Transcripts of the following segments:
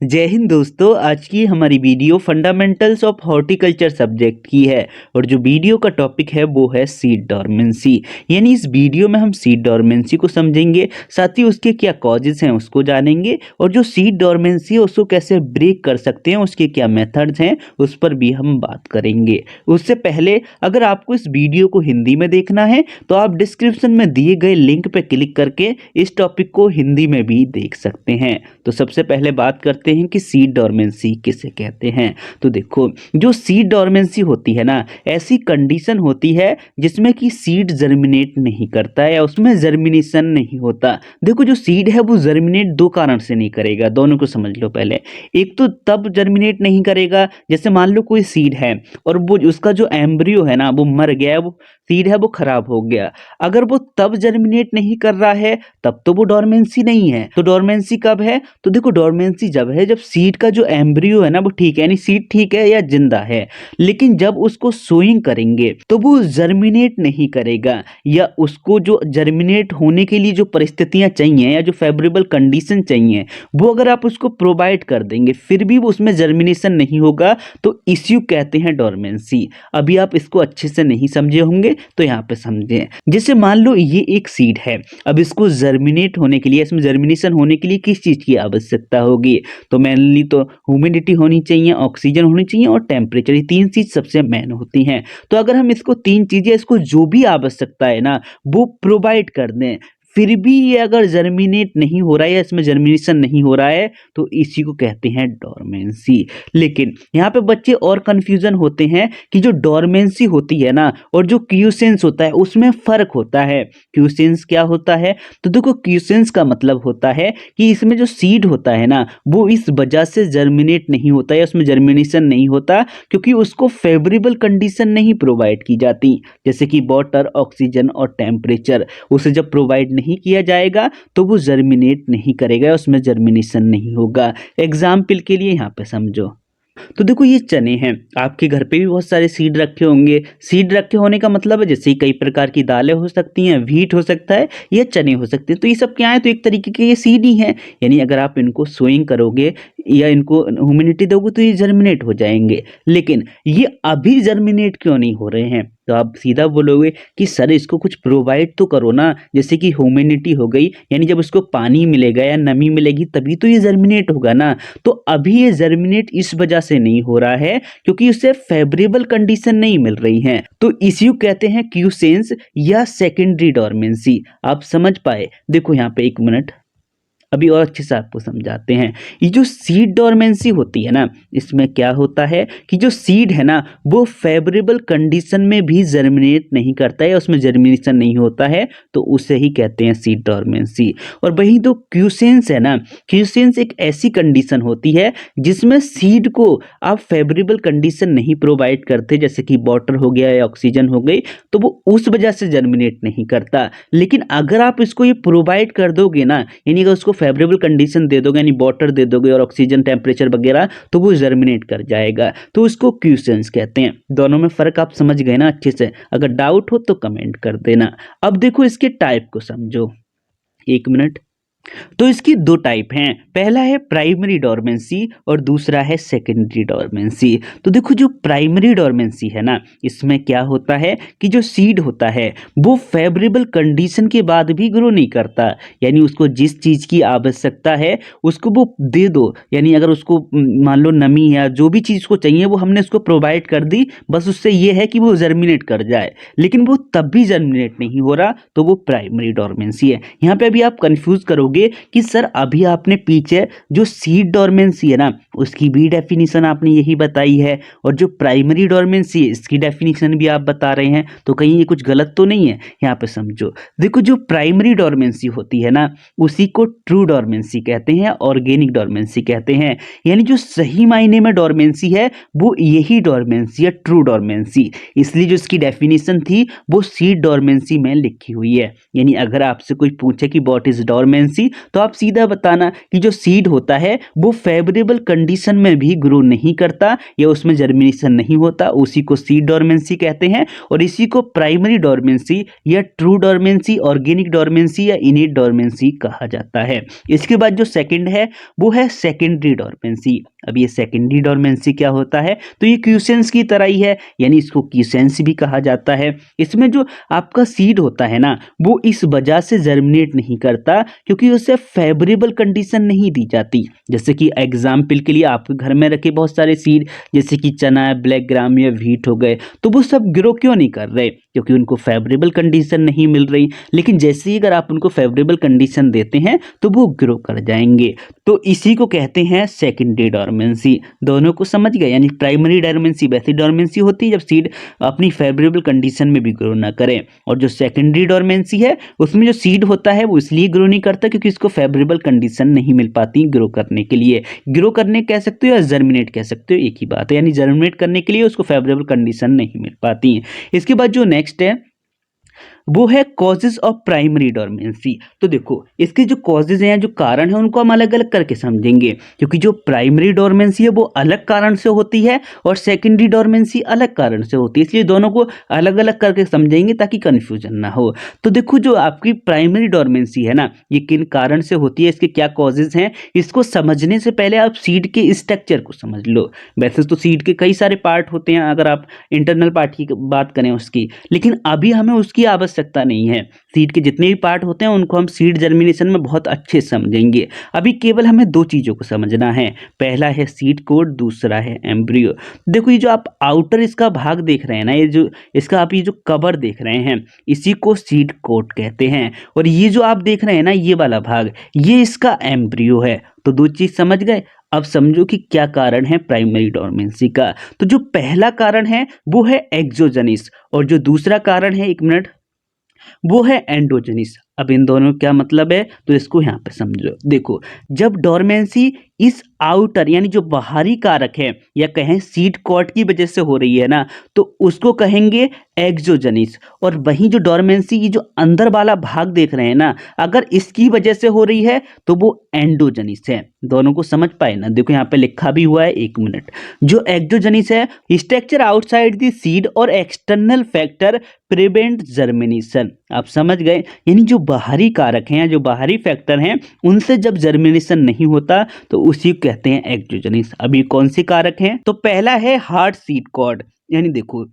जय हिंद दोस्तों। आज की हमारी video fundamentals of horticulture subject की है और जो वीडियो का टॉपिक है वो है सीड डॉर्मेंसी। यानी इस वीडियो में हम सीड डॉर्मेंसी को समझेंगे, साथ ही उसके क्या कॉजेस हैं उसको जानेंगे और जो सीड डॉर्मेंसी है उसको कैसे ब्रेक कर सकते हैं, उसके क्या मेथड्स हैं उस पर भी हम बात करेंगे। उससे पहले अगर आपको इस वीडियो को हिंदी में देखना है तो आप डिस्क्रिप्शन में दिए गए लिंक पर क्लिक करके इस टॉपिक को हिंदी में भी देख सकते हैं। तो सबसे पहले बात करते हैं कि सीड डॉर्मेंसी किसे कहते हैं। तो देखो, जो सीड डॉर्मेंसी होती है ना, ऐसी कंडीशन होती है जिसमें कि सीड जर्मिनेट नहीं करता है या उसमें जर्मिनेशन नहीं होता। देखो, जो सीड है वो जर्मिनेट दो कारण से नहीं करेगा, दोनों को समझ लो पहले। एक तो तब जर्मिनेट नहीं करेगा जैसे मान लो कोई सीड है और वो उसका जो एम्ब्रियो है ना वो मर गया, वो सीड है वो खराब हो गया। अगर वो तब जर्मिनेट नहीं कर रहा है तब तो वो डॉर्मेंसी नहीं है। तो डॉर्मेंसी कब है? तो देखो, डॉर्मेंसी जब है जब सीड का जो एम्ब्रियो है ना वो ठीक है, यानी सीड ठीक है या जिंदा है, लेकिन जब उसको सोइंग करेंगे तो वो जर्मिनेट नहीं करेगा, या उसको जो जर्मिनेट होने के लिए जो परिस्थितियां चाहिए या जो फेवरेबल कंडीशन चाहिए वो अगर आप उसको प्रोवाइड कर देंगे फिर भी वो उसमें जर्मिनेशन नहीं होगा, तो इश्यू कहते हैं डॉर्मेंसी। अभी आप इसको अच्छे से नहीं समझे होंगे तो यहाँ पे समझें। जैसे मान लो ये एक सीड है, अब इसको जर्मिनेट होने के लिए, इसमें जर्मिनेशन होने के लिए किस चीज की आवश्यकता होगी? तो मेनली तो ह्यूमिडिटी होनी चाहिए, ऑक्सीजन होनी चाहिए और टेम्परेचर। ये तीन चीज सबसे मेन होती हैं। तो अगर हम इसको तीन चीजें, इसको जो भी आवश्यकता है ना वो प्रोवाइड कर दें, फिर भी ये अगर जर्मिनेट नहीं हो रहा है या इसमें जर्मिनेशन नहीं हो रहा है तो इसी को कहते हैं डॉर्मेंसी। लेकिन यहाँ पे बच्चे और कंफ्यूजन होते हैं कि जो डॉर्मेंसी होती है ना और जो क्यूसेंस होता है उसमें फर्क होता है। क्यूसेंस क्या होता है? तो देखो, क्यूसेंस का मतलब होता है कि इसमें जो सीड होता है ना वो इस वजह से जर्मिनेट नहीं होता या उसमें जर्मिनेशन नहीं होता क्योंकि उसको फेवरेबल कंडीशन नहीं प्रोवाइड की जाती, जैसे कि वाटर, ऑक्सीजन और टेम्परेचर। उसे जब प्रोवाइड नहीं किया जाएगा तो वो जर्मिनेट नहीं करेगा, उसमें जर्मिनेशन नहीं होगा। एग्जाम्पल के लिए यहाँ पे समझो, तो देखो ये चने हैं, आपके घर पे भी बहुत सारे सीड रखे होंगे। सीड रखे होने का मतलब है जैसे कई प्रकार की दालें हो सकती हैं, व्हीट हो सकता है या चने हो सकते हैं, तो ये सब क्या है? तो एक तरीके के ये सीड ही हैं। यानी अगर आप इनको सोइंग करोगे या इनको ह्यूमिडिटी दोगे तो ये जर्मिनेट हो जाएंगे। लेकिन ये अभी जर्मिनेट क्यों नहीं हो रहे हैं? तो आप सीधा बोलोगे कि सर इसको कुछ प्रोवाइड तो करो ना, जैसे कि ह्यूमिडिटी हो गई, यानी जब उसको पानी मिलेगा या नमी मिलेगी तभी तो ये जर्मिनेट होगा ना। तो अभी ये जर्मिनेट इस वजह से नहीं हो रहा है क्योंकि उसे फेवरेबल कंडीशन नहीं मिल रही है। तो इसी को कहते हैं क्यूसेंस या सेकेंडरी डॉर्मेंसी। आप समझ पाए? देखो यहाँ पे एक मिनट, अभी और अच्छे से आपको समझाते हैं। ये जो सीड डॉर्मेंसी होती है ना, इसमें क्या होता है कि जो सीड है ना वो फेवरेबल कंडीशन में भी जर्मिनेट नहीं करता है या उसमें जर्मिनेशन नहीं होता है, तो उसे ही कहते हैं सीड डॉर्मेंसी। और वही तो क्यूसेंस है ना, क्यूसेंस एक ऐसी कंडीशन होती है जिसमें सीड को आप फेवरेबल कंडीशन नहीं प्रोवाइड करते, जैसे कि वाटर हो गया या ऑक्सीजन हो गई, तो वो उस वजह से जर्मिनेट नहीं करता। लेकिन अगर आप इसको ये प्रोवाइड कर दोगे ना, यानी अगर उसको फेवरेबल कंडीशन दे दोगे, यानी वाटर दे दोगे और ऑक्सीजन, टेम्परेचर वगैरह, तो वो जर्मिनेट कर जाएगा। तो उसको क्यूसेंस कहते हैं। दोनों में फर्क आप समझ गए ना अच्छे से? अगर डाउट हो तो कमेंट कर देना। अब देखो इसके टाइप को समझो, एक मिनट। तो इसकी दो टाइप हैं, पहला है प्राइमरी डॉर्मेंसी और दूसरा है सेकेंडरी डॉर्मेंसी। तो देखो, जो प्राइमरी डॉर्मेंसी है ना, इसमें क्या होता है कि जो सीड होता है वो फेवरेबल कंडीशन के बाद भी ग्रो नहीं करता, यानी उसको जिस चीज़ की आवश्यकता है उसको वो दे दो। यानी अगर उसको मान लो नमी या जो भी चीज़ को चाहिए वो हमने उसको प्रोवाइड कर दी, बस उससे ये है कि वो जर्मिनेट कर जाए, लेकिन वो तब भी जर्मिनेट नहीं हो रहा, तो वो प्राइमरी डॉर्मेंसी है। यहाँ पे अभी आप कंफ्यूज करोगे कि सर अभी आपने पीछे जो सीड डॉर्मेंसी है ना उसकी भी डेफिनेशन आपने यही बताई है और जो प्राइमरी डॉर्मेंसी है इसकी डेफिनेशन भी आप बता रहे हैं, तो कहीं ये कुछ गलत तो नहीं है? यहाँ पे समझो, देखो जो प्राइमरी डॉर्मेंसी होती है ना उसी को ट्रू डॉर्मेंसी कहते हैं, ऑर्गेनिक डॉर्मेंसी कहते हैं। यानी जो सही मायने में डॉर्मेंसी है वो यही डॉर्मेंसी है, ट्रू डॉर्मेंसी। इसलिए जो इसकी डेफिनेशन थी वो सीड डॉर्मेंसी में लिखी हुई है। यानी अगर आपसे कोई पूछे कि व्हाट इज डॉर्मेंसी डोरमेंसी, तो आप सीधा बताना कि जो सीड होता है वो फेवरेबल कंडीशन में भी ग्रो नहीं करता या उसमें जर्मिनेशन नहीं होता, उसी को सीड डोरमेंसी कहते हैं। और इसी को प्राइमरी डोरमेंसी या ट्रू डोरमेंसी, ऑर्गेनिक डोरमेंसी या इनेट डोरमेंसी कहा जाता है। इसके बाद जो सेकंड है वो है सेकेंडरी डोरमेंसी। अब ये सेकेंडरी डोरमेंसी क्या होता है, तो ये क्यूसेंस की तरह ही है, यानी इसको क्यूसेंस भी कहा जाता है। इसमें जो आपका सीड होता है ना वो इस वजह से जर्मिनेट नहीं करता क्योंकि उसे फेवरेबल कंडीशन नहीं दी जाती। जैसे कि एग्जाम्पल के लिए आपके घर में रखे बहुत सारे सीड जैसे कि चना, ब्लैक ग्राम या व्हीट हो गए, तो वो सब ग्रो क्यों नहीं कर रहे, क्योंकि उनको फेवरेबल कंडीशन नहीं मिल रही। लेकिन जैसे ही अगर आप उनको फेवरेबल कंडीशन देते हैं तो वो ग्रो कर जाएंगे। तो इसी को कहते हैं सेकेंडरी डोरमेंसी। दोनों को समझ गए, यानी प्राइमरी डोरमेंसी वैसी डोरमेंसी होती है जब सीड अपनी फेवरेबल कंडीशन में भी ग्रो ना करें, और जो सेकेंडरी डोरमेंसी है उसमें जो सीड होता है वो इसलिए ग्रो नहीं करता क्योंकि इसको फेवरेबल कंडीशन नहीं मिल पाती ग्रो करने के लिए। ग्रो करने कह सकते हो या जर्मिनेट कह सकते हो, एक ही बात है, यानी जर्मिनेट करने के लिए उसको फेवरेबल कंडीशन नहीं मिल पाती। इसके बाद जो नेक्स्ट है वो है कॉजेज ऑफ प्राइमरी डोरमेंसी। तो देखो इसके जो कॉजेज हैं, जो कारण है, उनको हम अलग अलग करके समझेंगे, क्योंकि जो प्राइमरी डोरमेंसी है वो अलग कारण से होती है और सेकेंडरी डोरमेंसी अलग कारण से होती है, इसलिए दोनों को अलग अलग करके समझेंगे ताकि कन्फ्यूजन ना हो। तो देखो जो आपकी प्राइमरी डोरमेंसी है ना, ये किन कारण से होती है, इसके क्या कॉजेज हैं, इसको समझने से पहले आप सीड के स्ट्रक्चर को समझ लो। वैसे तो सीड के कई सारे पार्ट होते हैं अगर आप इंटरनल पार्ट की बात करें उसकी, लेकिन अभी हमें उसकी आवश्यकता नहीं है। सीड के जितने भी पार्ट होते हैं उनको हम सीड जर्मिनेशन में बहुत अच्छे से समझेंगे। अभी केवल हमें दो चीज़ों को समझना है, पहला है सीड कोड, दूसरा है एम्ब्रियो। देखो ये जो आप आउटर इसका भाग देख रहे हैं ना, ये जो इसका आप ये जो कवर देख रहे हैं इसी को सीड कोड कहते हैं, और ये जो आप देख रहे हैं ना ये वाला भाग, ये इसका एम्ब्रियो है। तो दो चीज़ समझ गए। अब समझो कि क्या कारण है प्राइमरी डोरमेंसी का। तो जो पहला कारण है वो है एक्सोजेनिस, और जो दूसरा कारण है, एक मिनट, वो है एंडोजेनिस। अब इन दोनों का क्या मतलब है तो इसको यहाँ पे समझो। देखो जब डोरमेंसी इस आउटर यानी जो बाहरी कारक है या कहें सीड कॉट की वजह से हो रही है ना, तो उसको कहेंगे एक्सोजेनिस। और वहीं जो डोरमेंसी की जो अंदर वाला भाग देख रहे हैं ना, अगर इसकी वजह से हो रही है तो वो एंडोजेनिस है। दोनों को समझ पाए ना, देखो यहाँ पे लिखा भी हुआ है, एक मिनट। जो एक्सोजेनिस है, स्ट्रक्चर आउटसाइड द सीड और एक्सटर्नल फैक्टर प्रिवेंट जर्मिनेशन। आप समझ गए, यानी जो बाहरी कारक हैं, जो बाहरी फैक्टर हैं, उनसे जब जर्मिनेशन नहीं होता तो उसी को कहते हैं एक्सोजेनिस। अभी कौन से कारक हैं, तो पहला है हार्ड सीड कॉर्ड, यानी देखो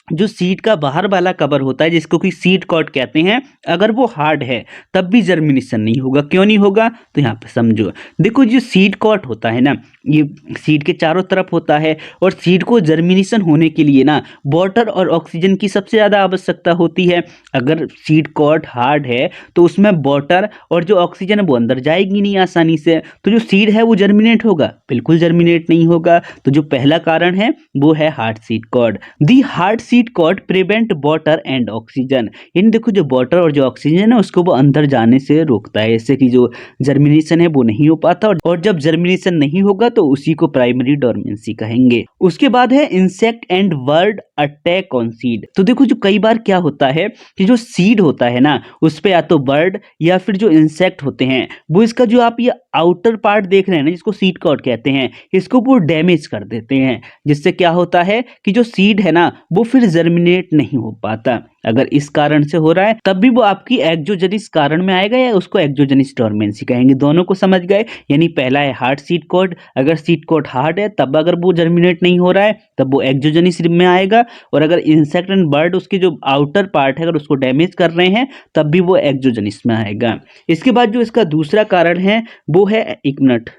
जो सीड का बाहर वाला कवर होता है जिसको कि सीड कॉर्ड कहते हैं, अगर वो हार्ड है तब भी जर्मिनेशन नहीं होगा। क्यों नहीं होगा, तो यहाँ पे समझो। देखो जो सीड कॉर्ड होता है ना, ये सीड के चारों तरफ होता है, और सीड को जर्मिनेशन होने के लिए ना वाटर और ऑक्सीजन की सबसे ज़्यादा आवश्यकता होती है। अगर सीड कॉर्ड हार्ड है तो उसमें वाटर और जो ऑक्सीजन है वो अंदर जाएगी नहीं आसानी से, तो जो सीड है वो जर्मिनेट होगा, बिल्कुल जर्मिनेट नहीं होगा। तो जो पहला कारण है वो है hard seed coat. The hard seed coat prevent water and oxygen, इन देखो जो वाटर और जो ऑक्सीजन है उसको वो अंदर जाने से रोकता है, इससे कि जो जर्मिनेशन है वो नहीं हो पाता, और जब जर्मिनेशन नहीं होगा तो उसी को प्राइमरी डोरमेंसी कहेंगे। उसके बाद है insect and bird attack on seed. तो देखो जो कई बार क्या होता है कि जो सीड होता है ना उस पे या तो बर्ड या फिर जो इंसेक्ट होते हैं वो इसका जो आप ये आउटर पार्ट देख रहे हैं ना जिसको सीड कॉर्ड कहते हैं, इसको वो डैमेज कर देते हैं, जिससे क्या होता है कि जो सीड है ना वो फिर जर्मिनेट नहीं हो पाता। अगर इस कारण से हो रहा है तब भी वो आपकी एक्सोजेनिस कारण में आएगा, या उसको एक्सोजेनिस डोरमेंसी कहेंगे। दोनों को समझ गए, यानी पहला है हार्ड सीड कॉर्ड, अगर सीड कॉर्ड हार्ड है तब अगर वो जर्मिनेट नहीं हो रहा है तब वो एक्सोजेनिस में आएगा, और अगर इंसेक्ट एंड बर्ड उसके जो आउटर पार्ट है अगर उसको डैमेज कर रहे हैं तब भी वो एक्सोजेनिस में आएगा। इसके बाद जो इसका दूसरा कारण है वो है, एक मिनट,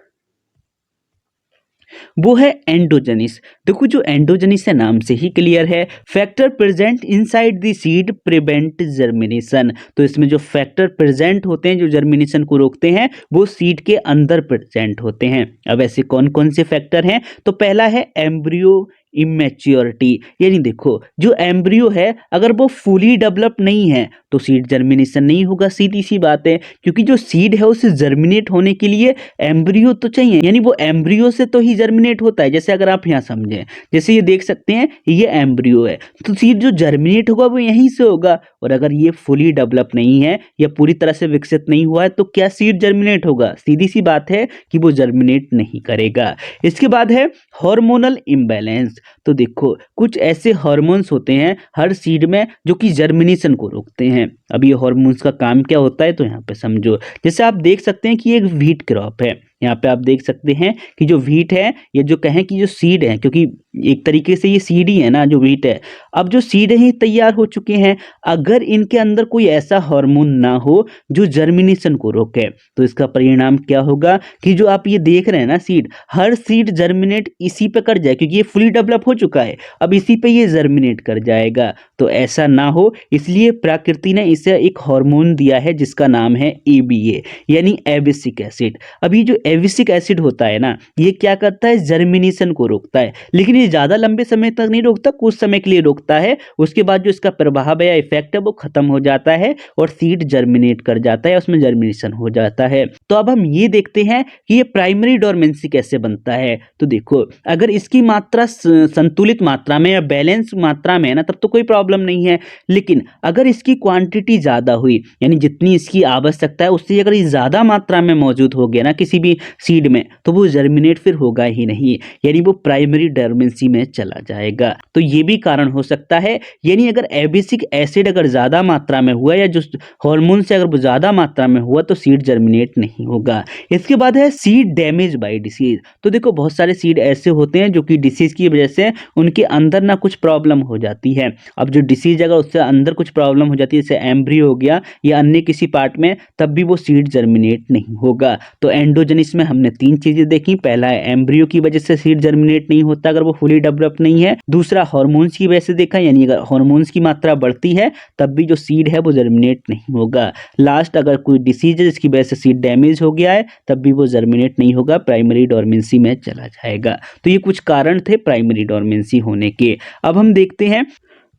वो है एंडोजेनिस। देखो जो एंडोजेनिस है नाम से ही क्लियर है, factor present inside the seed prevent germination. तो इसमें जो फैक्टर प्रेजेंट होते हैं जो जर्मिनेशन को रोकते हैं वो सीड के अंदर प्रेजेंट होते हैं। अब ऐसे कौन कौन से फैक्टर हैं, तो पहला है एम्ब्रियो इमेच्योरिटी, यानी देखो जो एम्ब्रियो है अगर वो फुली डेवलप नहीं है तो सीड जर्मिनेशन नहीं होगा, सीधी सी बात है, क्योंकि जो सीड है उसे जर्मिनेट होने के लिए एम्ब्रियो तो चाहिए, यानी वो एम्ब्रियो से तो ही जर्मिनेट होता है। जैसे अगर आप यहाँ समझें, जैसे ये देख सकते हैं ये एम्ब्रियो है, तो सीड जो जर्मिनेट होगा वो यहीं से होगा, और अगर ये फुली डेवलप नहीं है या पूरी तरह से विकसित नहीं हुआ है तो क्या सीड जर्मिनेट होगा? सीधी सी बात है कि वो जर्मिनेट नहीं करेगा। इसके बाद है हार्मोनल इम्बैलेंस। तो देखो कुछ ऐसे हार्मोन्स होते हैं हर सीड में जो कि जर्मिनेशन को रोकते हैं। अब ये हार्मोन्स का काम क्या होता है तो यहाँ पे समझो। जैसे आप देख सकते हैं कि ये एक व्हीट क्रॉप है, यहाँ पे आप देख सकते हैं कि जो व्हीट है, ये जो कहें कि जो सीड है, क्योंकि एक तरीके से ये सीड ही है ना जो व्हीट है। अब जो सीड है ये तैयार हो चुके हैं, अगर इनके अंदर कोई ऐसा हार्मोन ना हो जो जर्मिनेशन को रोके तो इसका परिणाम क्या होगा कि जो आप ये देख रहे हैं ना सीड, हर सीड जर्मिनेट इसी पे कर जाए, क्योंकि ये फुली डेवलप हो चुका है, अब इसी पे ये जर्मिनेट कर जाएगा। तो ऐसा ना हो इसलिए प्रकृति ने इसे एक हार्मोन दिया है जिसका नाम है ABA, यानी एबिसिक एसिड। अब ये जो एबिसिक एसिड होता है ना, ये क्या करता है? जर्मिनेशन को रोकता है, लेकिन ये ज़्यादा लंबे समय तक नहीं रोकता, कुछ समय के लिए रोकता है, उसके बाद जो इसका प्रभाव है या इफेक्ट है वो खत्म हो जाता है और सीड जर्मिनेट कर जाता है, उसमें जर्मिनेशन हो जाता है। तो अब हम ये देखते हैं कि ये प्राइमरी डोरमेंसी कैसे बनता है। तो देखो अगर इसकी मात्रा संतुलित मात्रा में या बैलेंस मात्रा में है ना तब तो कोई प्रॉब्लम नहीं है, लेकिन अगर इसकी क्वांटिटी ज़्यादा हुई, यानी जितनी इसकी आवश्यकता है उससे अगर ये ज़्यादा मात्रा में मौजूद हो गया ना किसी भी सीड में, तो वो जर्मिनेट फिर होगा ही नहीं, यानी वो प्राइमरी डोरमेंसी में चला जाएगा। तो ये भी कारण हो सकता है, यानी अगर एबिसिक एसिड अगर ज़्यादा मात्रा में हुआ या जो हार्मोन से अगर वो ज़्यादा मात्रा में हुआ तो सीड जर्मिनेट नहीं होगा। इसके बाद है सीड डैमेज बाय डिसीज। तो देखो बहुत सारे सीड ऐसे होते हैं जो कि डिसीज की वजह से उनके अंदर ना कुछ प्रॉब्लम हो जाती है। अब जो डिसीज अगर उससे अंदर कुछ प्रॉब्लम हो जाती है, जैसे एम्ब्रियो हो गया या अन्य किसी पार्ट में, तब भी वो सीड जर्मिनेट नहीं होगा। तो एंडोजेनिस में हमने 3 चीजें देखी। पहला है एम्ब्रियो की वजह से सीड जर्मिनेट नहीं होता अगर वो फुली डेवलप नहीं है। दूसरा हार्मोन्स की वजह से देखा, यानी अगर हार्मोन्स की मात्रा बढ़ती है तब भी जो सीड है वो जर्मिनेट नहीं होगा। लास्ट अगर कोई डिसीज है जिसकी वजह से सीड डैमेज हो गया है तब भी वो जर्मिनेट नहीं होगा, प्राइमरी डोरमेंसी में चला जाएगा। तो ये कुछ कारण थे प्राइमरी डोरमेंसी होने के। अब हम देखते हैं,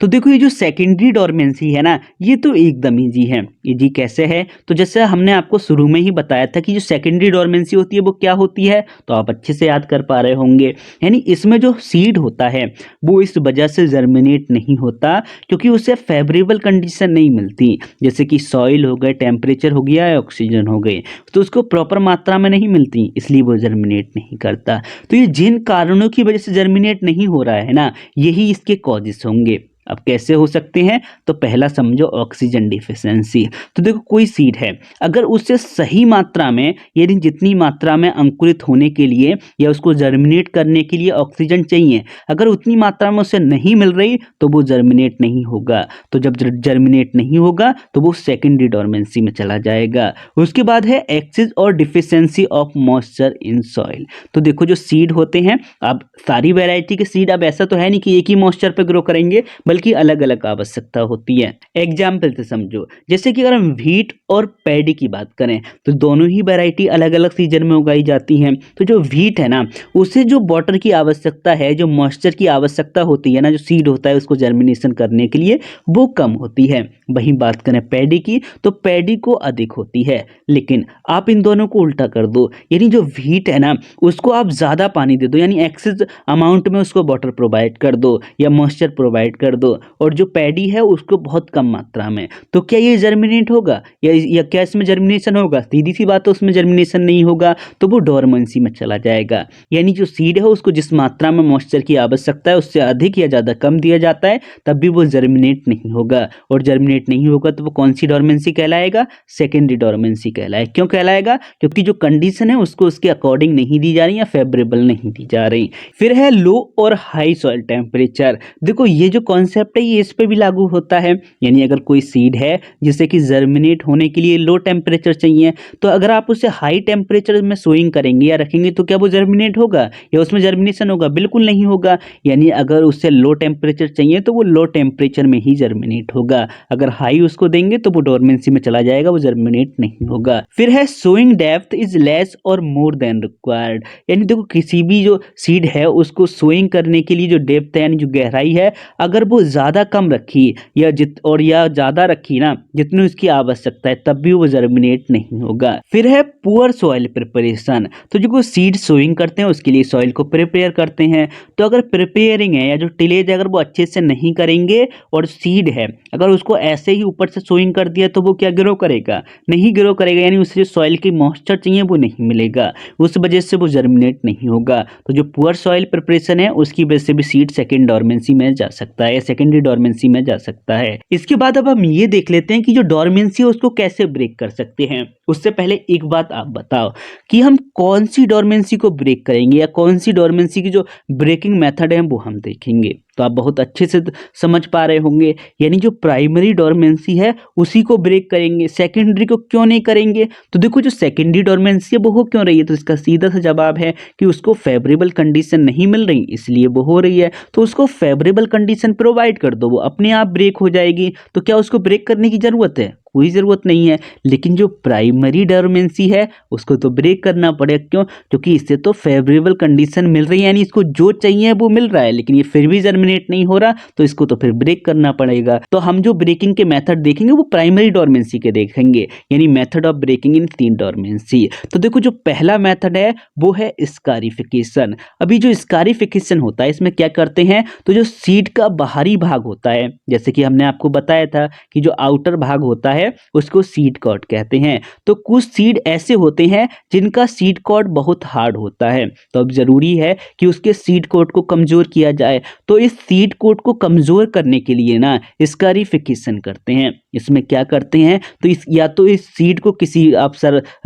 तो देखो ये जो सेकेंडरी डोरमेंसी है ना, ये तो एकदम ईजी है। ईजी कैसे है? तो जैसे हमने आपको शुरू में ही बताया था कि जो सेकेंडरी डोरमेंसी होती है वो क्या होती है, तो आप अच्छे से याद कर पा रहे होंगे। यानी इसमें जो सीड होता है वो इस वजह से जर्मिनेट नहीं होता क्योंकि उसे फेवरेबल कंडीशन नहीं मिलती, जैसे कि सॉइल हो गए, टेम्परेचर हो गया या ऑक्सीजन हो गए, तो उसको प्रॉपर मात्रा में नहीं मिलती, इसलिए वो जर्मिनेट नहीं करता। तो ये जिन कारणों की वजह से जर्मिनेट नहीं हो रहा है ना, यही इसके कॉजेस होंगे। अब कैसे हो सकते हैं? तो पहला समझो ऑक्सीजन डिफिशियंसी। तो देखो कोई सीड है, अगर उसे सही मात्रा में, यानी जितनी मात्रा में अंकुरित होने के लिए या उसको जर्मिनेट करने के लिए ऑक्सीजन चाहिए, अगर उतनी मात्रा में उसे नहीं मिल रही तो वो जर्मिनेट नहीं होगा। तो जब जर्मिनेट नहीं होगा तो वो सेकेंडरी डोरमेंसी में चला जाएगा। उसके बाद है एक्सेस और deficiency of moisture in soil. तो देखो जो सीड होते हैं, अब सारी वैरायटी के सीड अब ऐसा तो है नहीं कि एक ही मॉइस्चर पे ग्रो करेंगे, बल्कि अलग अलग आवश्यकता होती है। एग्जाम्पल से समझो, जैसे कि अगर हम व्हीट और पैडी की बात करें तो दोनों ही वैरायटी अलग अलग सीजन में उगाई जाती हैं। तो जो व्हीट है ना, उसे जो वाटर की आवश्यकता है, जो मॉइस्चर की आवश्यकता होती है ना, जो सीड होता है उसको जर्मिनेशन करने के लिए, वो कम होती है। वहीं बात करें पैडी की तो पैडी को अधिक होती है। लेकिन आप इन दोनों को उल्टा कर दो, यानी जो व्हीट है ना उसको आप ज़्यादा पानी दे दो, यानी एक्सेस अमाउंट में उसको वाटर प्रोवाइड कर दो या मॉइस्चर प्रोवाइड कर दो, और जो पैडी है उसको बहुत कम मात्रा में, तो क्या ये जर्मिनेट होगा या क्या इसमें जर्मिनेशन होगा? सीधी सी बात है, उसमें जर्मिनेशन नहीं होगा, तो वो डोरमेंसी में चला जाएगा। यानी जो सीड है उसको जिस मात्रा में मॉइस्चर की आवश्यकता है उससे अधिक या ज़्यादा कम दिया जाता है, तब भी वो जर्मिनेट नहीं होगा। और जर्मिनेट नहीं होगा तो वो कौन सी डोरमेंसी कहलाएगा? सेकेंडरी डोरमेंसी कहलाएगा। क्यों कहलाएगा? क्योंकि जो कंडीशन है उसको उसके अकॉर्डिंग नहीं दी जा रही या फेवरेबल नहीं दी जा रही। फिर है लो और हाई सॉइल टेम्परेचर। देखो ये जो कॉन्सेप्ट कॉन्सेप्ट है ये इस पे भी लागू होता है। यानी अगर कोई सीड है जिसे कि जर्मिनेट होने के लिए लो टेम्परेचर चाहिए, तो अगर आप उसे हाई टेम्परेचर में सोइंग करेंगे या रखेंगे तो क्या वो जर्मिनेट होगा या उसमें जर्मिनेशन होगा? बिल्कुल नहीं होगा। यानी अगर उसे लो टेम्परेचर चाहिए तो वो लो टेम्परेचर में ही जर्मिनेट होगा। अगर हाई उसको देंगे तो वो डोरमेंसी में चला जाएगा, वो जर्मिनेट नहीं होगा। फिर है सोइंग डेप्थ इज लेस और मोर देन रिक्वायर्ड। यानी देखो किसी भी जो सीड है उसको सोइंग करने के लिए जो डेप्थ है यानी जो गहराई है, अगर वो ज़्यादा कम रखी या ज़्यादा रखी ना जितनी उसकी आवश्यकता है, तब भी वो जर्मिनेट नहीं होगा। फिर है पुअर सॉइल प्रिपरेशन। तो जो सीड सोइंग करते हैं उसके लिए सॉइल को प्रिपेयर करते हैं। तो अगर प्रिपेयरिंग है या जो टिलेज अगर वो अच्छे से नहीं करेंगे और सीड है अगर उसको ऐसे ही ऊपर से सोइंग कर दिया तो वो क्या ग्रो करेगा? नहीं ग्रो करेगा। यानी उसे जो सॉइल की मॉइस्चर चाहिए वो नहीं मिलेगा, उस वजह से वो जर्मिनेट नहीं होगा। तो जो पुअर सॉइल प्रिपरेशन है उसकी वजह से भी सीड सेकेंड डोरमेंसी में जा सकता है या सेकेंडरी डोरमेंसी में जा सकता है। इसके बाद अब हम ये देख लेते हैं कि जो डोरमेंसी है उसको कैसे ब्रेक कर सकते हैं। उससे पहले एक बात आप बताओ कि हम कौन सी डोरमेंसी को ब्रेक करेंगे या कौन सी डोरमेंसी की जो ब्रेकिंग मेथड है वो हम देखेंगे। तो आप बहुत अच्छे से समझ पा रहे होंगे। यानी जो प्राइमरी डोरमेंसी है उसी को ब्रेक करेंगे, सेकेंडरी को क्यों नहीं करेंगे? तो देखो जो सेकेंडरी डोरमेंसी है वो हो क्यों रही है? तो इसका सीधा सा जवाब है कि उसको फेवरेबल कंडीशन नहीं मिल रही इसलिए वो हो रही है। तो उसको फेवरेबल कंडीशन प्रोवाइड कर दो, वो अपने आप ब्रेक हो जाएगी। तो क्या उसको ब्रेक करने की जरूरत है? कोई ज़रूरत नहीं है। लेकिन जो प्राइमरी डोरमेंसी है उसको तो ब्रेक करना पड़ेगा। क्यों? क्योंकि इससे तो फेवरेबल कंडीशन मिल रही है, यानी इसको जो चाहिए वो मिल रहा है, लेकिन ये फिर भी जर्मिनेट नहीं हो रहा, तो इसको तो फिर ब्रेक करना पड़ेगा। तो हम जो ब्रेकिंग के मेथड देखेंगे वो प्राइमरी डोरमेंसी के देखेंगे, यानी method of breaking in seed dormancy. तो देखो जो पहला मेथड है वो है स्कारिफिकेशन। अभी जो स्कारिफिकेशन होता है इसमें क्या करते हैं, तो जो सीड का बाहरी भाग होता है, जैसे कि हमने आपको बताया था कि जो आउटर भाग होता है उसको सीड कॉर्ड कहते हैं। तो कुछ सीड ऐसे होते हैं जिनका सीड कॉर्ड बहुत हार्ड होता है, तो अब जरूरी है कि उसके सीड कॉर्ड को कमजोर किया जाए। तो इस सीड कॉर्ड को कमजोर करने के लिए ना स्कारिफिकेशन करते हैं। इसमें क्या करते हैं, तो इस सीड को किसी आप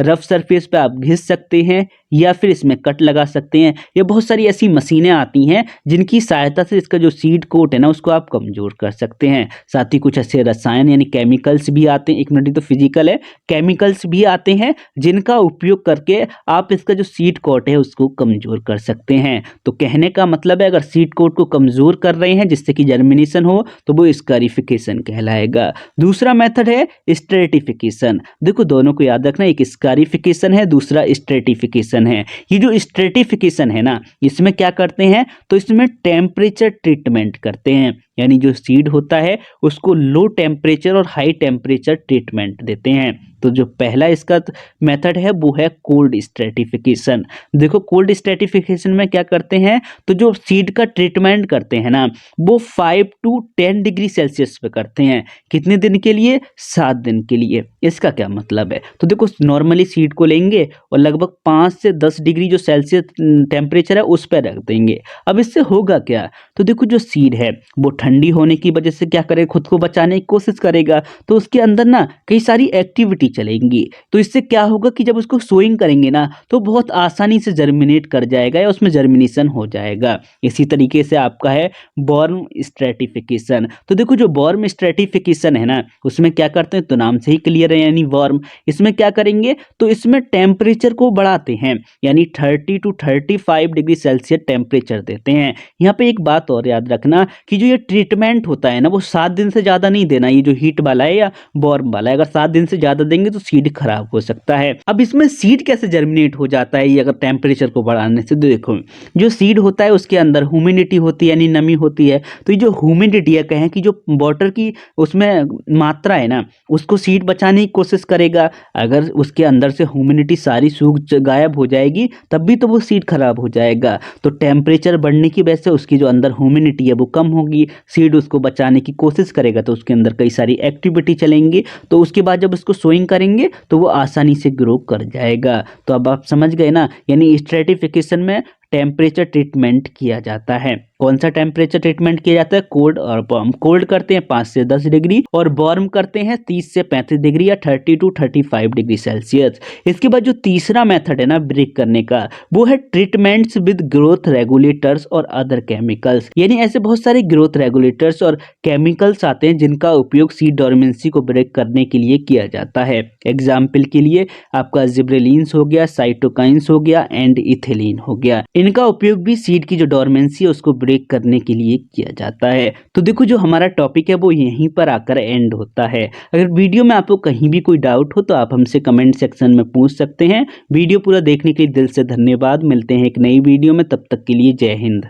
रफ सरफेस पे आप घिस सकते हैं या फिर इसमें कट लगा सकते हैं। ये बहुत सारी ऐसी मशीनें आती हैं जिनकी सहायता से इसका जो सीड कोट है ना उसको आप कमजोर कर सकते हैं। साथ ही कुछ ऐसे रसायन यानी केमिकल्स भी आते हैं, एक मिनट तो फिजिकल है, केमिकल्स भी आते हैं जिनका उपयोग करके आप इसका जो सीड कोट है उसको कमजोर कर सकते हैं। तो कहने का मतलब है अगर सीड कोट को कमजोर कर रहे हैं जिससे कि जर्मिनेशन हो तो वो स्कारिफिकेशन कहलाएगा। दूसरा मेथड है स्ट्रेटिफिकेशन। देखो दोनों को याद रखना, एक स्कारिफिकेशन है, दूसरा स्ट्रेटिफिकेशन है। ये जो स्ट्रेटिफिकेशन है ना इसमें क्या करते हैं, तो इसमें टेम्परेचर ट्रीटमेंट करते हैं। यानी जो सीड होता है उसको लो टेम्परेचर और हाई टेम्परेचर ट्रीटमेंट देते हैं। तो जो पहला इसका मेथड है वो है कोल्ड स्ट्रेटिफिकेशन। देखो कोल्ड स्ट्रेटिफिकेशन में क्या करते हैं, तो जो सीड का ट्रीटमेंट करते हैं ना वो 5 to 10 डिग्री सेल्सियस पे करते हैं। कितने दिन के लिए? 7 दिन के लिए। इसका क्या मतलब है, तो देखो नॉर्मली सीड को लेंगे और लगभग 5 से 10 डिग्री जो सेल्सियस टेम्परेचर है उस पर रख देंगे। अब इससे होगा क्या, तो देखो जो सीड है वो ठंडी होने की वजह से क्या करेगा, खुद को बचाने की कोशिश करेगा, तो उसके अंदर ना कई सारी एक्टिविटी चलेंगी। तो इससे क्या होगा कि जब उसको सोइंग करेंगे ना तो बहुत आसानी से जर्मिनेट कर जाएगा या उसमें जर्मिनेशन हो जाएगा। इसी तरीके से आपका है बॉर्म स्ट्रेटिफिकेशन। तो देखो जो बॉर्म स्ट्रेटिफिकेशन है ना उसमें क्या करते हैं, तो नाम से ही क्लियर है यानी बॉर्म। इसमें क्या करेंगे, तो इसमें टेम्परेचर को बढ़ाते हैं, यानी 30 to 35 डिग्री सेल्सियस टेम्परेचर देते हैं। यहाँ पे एक बात और याद रखना कि जो ये ट्रीटमेंट होता है ना वो 7 दिन से ज़्यादा नहीं देना, ये जो हीट वाला है या बॉर्म वाला है, अगर 7 दिन से ज़्यादा देंगे तो सीड खराब हो सकता है। अब इसमें सीड कैसे जर्मिनेट हो जाता है ये अगर टेम्परेचर को बढ़ाने से, देखो जो सीड होता है उसके अंदर ह्यूमिडिटी होती है यानी नमी होती है। तो ये जो ह्यूमिडिटी है, कहें कि जो वाटर की उसमें मात्रा है ना उसको सीड बचाने की कोशिश करेगा। अगर उसके अंदर से ह्यूमिडिटी सारी सूख गायब हो जाएगी तब भी तो वो सीड खराब हो जाएगा। तो टेम्परेचर बढ़ने की वजह से उसकी जो अंदर ह्यूमिडिटी है वो कम होगी, सीड उसको बचाने की कोशिश करेगा, तो उसके अंदर कई सारी एक्टिविटी चलेंगी। तो उसके बाद जब उसको सोइंग करेंगे तो वो आसानी से ग्रो कर जाएगा। तो अब आप समझ गए ना, यानी स्ट्रेटिफिकेशन में टेम्परेचर ट्रीटमेंट किया जाता है। कौन सा टेम्परेचर ट्रीटमेंट किया जाता है? कोल्ड और वार्म। कोल्ड करते हैं 5 से 10 डिग्री और वार्म करते हैं 30 से 35 डिग्री या 30 टू 35 डिग्री सेल्सियस। इसके बाद जो तीसरा मेथड है ना ब्रेक करने का, वो है ट्रीटमेंट्स विद ग्रोथ रेगुलेटर्स और अदर केमिकल्स। यानी ऐसे बहुत सारे ग्रोथ रेगुलेटर्स और केमिकल्स आते हैं जिनका उपयोग सीड डोरमेंसी को ब्रेक करने के लिए किया जाता है। एग्जाम्पल के लिए आपका जिब्रेलिन्स हो गया, साइटोकाइंस हो गया एंड इथिलीन हो गया। इनका उपयोग भी सीड की जो डोरमेंसी है उसको ब्रेक करने के लिए किया जाता है। तो देखो जो हमारा टॉपिक है वो यहीं पर आकर एंड होता है। अगर वीडियो में आपको कहीं भी कोई डाउट हो तो आप हमसे कमेंट सेक्शन में पूछ सकते हैं। वीडियो पूरा देखने के लिए दिल से धन्यवाद। मिलते हैं एक नई वीडियो में, तब तक के लिए जय हिंद।